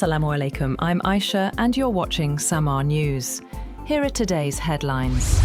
Assalamu alaikum, I'm Aisha and you're watching Samaa News. Here are today's headlines.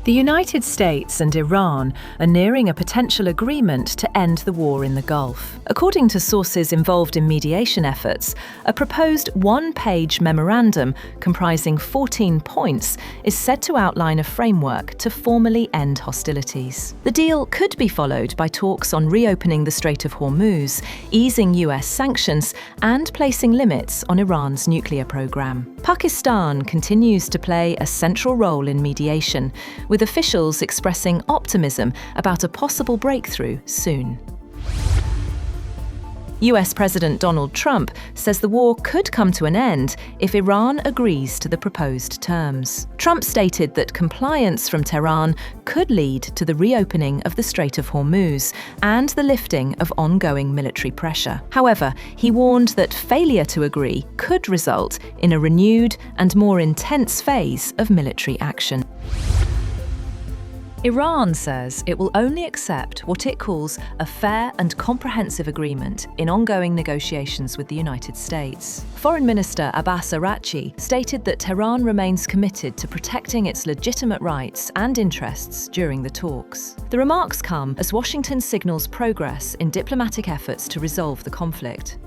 The United States and Iran are nearing a potential agreement to end the war in the Gulf. According to sources involved in mediation efforts, a proposed one-page memorandum comprising 14 points is said to outline a framework to formally end hostilities. The deal could be followed by talks on reopening the Strait of Hormuz, easing US sanctions, and placing limits on Iran's nuclear program. Pakistan continues to play a central role in mediation, with officials expressing optimism about a possible breakthrough soon. US President Donald Trump says the war could come to an end if Iran agrees to the proposed terms. Trump stated that compliance from Tehran could lead to the reopening of the Strait of Hormuz and the lifting of ongoing military pressure. However, he warned that failure to agree could result in a renewed and more intense phase of military action. Iran says it will only accept what it calls a fair and comprehensive agreement in ongoing negotiations with the United States. Foreign Minister Abbas Araghchi stated that Tehran remains committed to protecting its legitimate rights and interests during the talks. The remarks come as Washington signals progress in diplomatic efforts to resolve the conflict.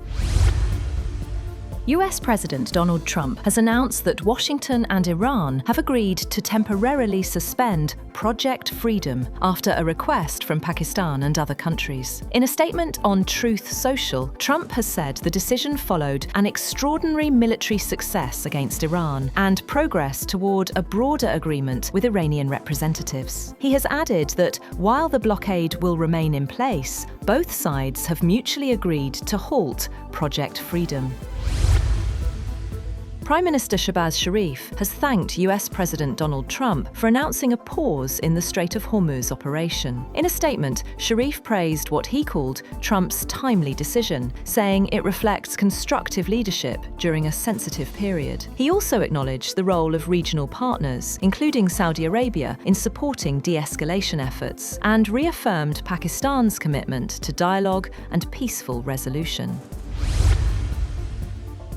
US President Donald Trump has announced that Washington and Iran have agreed to temporarily suspend Project Freedom after a request from Pakistan and other countries. In a statement on Truth Social, Trump has said the decision followed an extraordinary military success against Iran and progress toward a broader agreement with Iranian representatives. He has added that while the blockade will remain in place, both sides have mutually agreed to halt Project Freedom. Prime Minister Shehbaz Sharif has thanked US President Donald Trump for announcing a pause in the Strait of Hormuz operation. In a statement, Sharif praised what he called Trump's timely decision, saying it reflects constructive leadership during a sensitive period. He also acknowledged the role of regional partners, including Saudi Arabia, in supporting de-escalation efforts, and reaffirmed Pakistan's commitment to dialogue and peaceful resolution.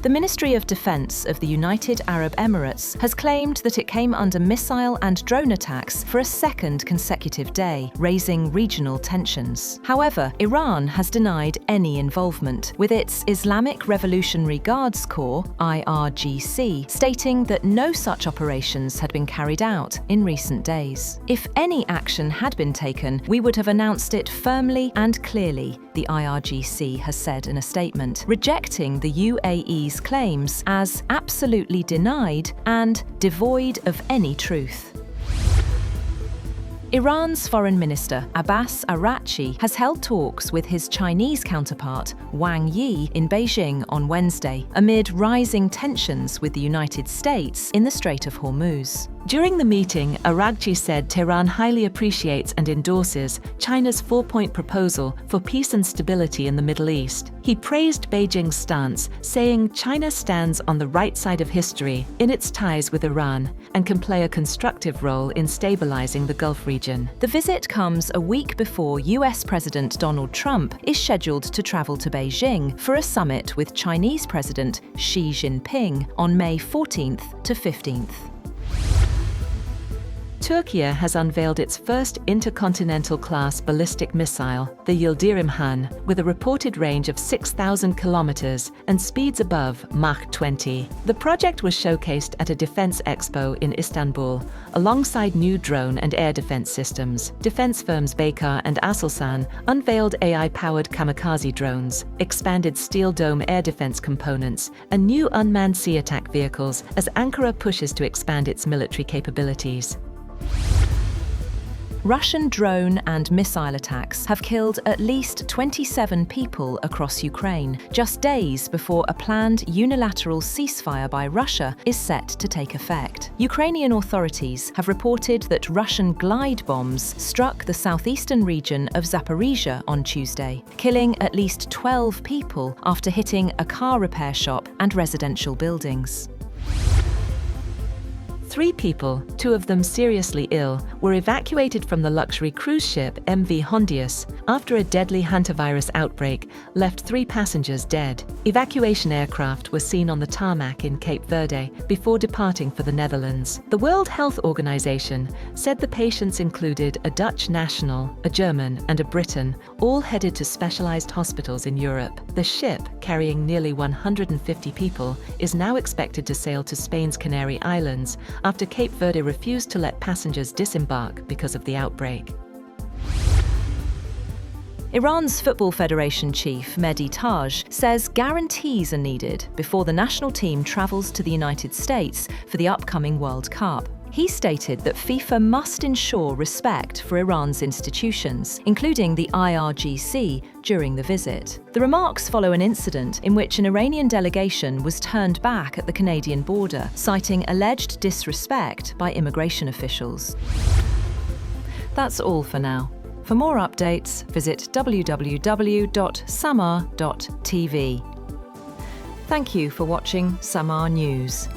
The Ministry of Defense of the United Arab Emirates has claimed that it came under missile and drone attacks for a second consecutive day, raising regional tensions. However, Iran has denied any involvement, with its Islamic Revolutionary Guards Corps, IRGC, stating that no such operations had been carried out in recent days. If any action had been taken, we would have announced it firmly and clearly, the IRGC has said in a statement, rejecting the UAE's claims as absolutely denied and devoid of any truth. Iran's Foreign Minister Abbas Araghchi has held talks with his Chinese counterpart Wang Yi in Beijing on Wednesday, amid rising tensions with the United States in the Strait of Hormuz. During the meeting, Araghchi said Tehran highly appreciates and endorses China's four-point proposal for peace and stability in the Middle East. He praised Beijing's stance, saying China stands on the right side of history in its ties with Iran and can play a constructive role in stabilizing the Gulf region. The visit comes a week before US President Donald Trump is scheduled to travel to Beijing for a summit with Chinese President Xi Jinping on May 14th to 15th. Turkey has unveiled its first intercontinental-class ballistic missile, the Yildirim Han, with a reported range of 6,000 kilometers and speeds above Mach 20. The project was showcased at a defense expo in Istanbul, alongside new drone and air defense systems. Defense firms Baykar and Aselsan unveiled AI-powered kamikaze drones, expanded steel dome air defense components, and new unmanned sea attack vehicles as Ankara pushes to expand its military capabilities. Russian drone and missile attacks have killed at least 27 people across Ukraine, just days before a planned unilateral ceasefire by Russia is set to take effect. Ukrainian authorities have reported that Russian glide bombs struck the southeastern region of Zaporizhia on Tuesday, killing at least 12 people after hitting a car repair shop and residential buildings. 3 people, 2 of them seriously ill, were evacuated from the luxury cruise ship MV Hondius after a deadly hantavirus outbreak left 3 passengers dead. Evacuation aircraft were seen on the tarmac in Cape Verde before departing for the Netherlands. The World Health Organization said the patients included a Dutch national, a German, and a Briton, all headed to specialized hospitals in Europe. The ship, carrying nearly 150 people, is now expected to sail to Spain's Canary Islands after Cape Verde refused to let passengers disembark because of the outbreak. Iran's Football Federation chief, Mehdi Taj, says guarantees are needed before the national team travels to the United States for the upcoming World Cup. He stated that FIFA must ensure respect for Iran's institutions, including the IRGC, during the visit. The remarks follow an incident in which an Iranian delegation was turned back at the Canadian border, citing alleged disrespect by immigration officials. That's all for now. For more updates, visit www.samaa.tv. Thank you for watching Samaa News.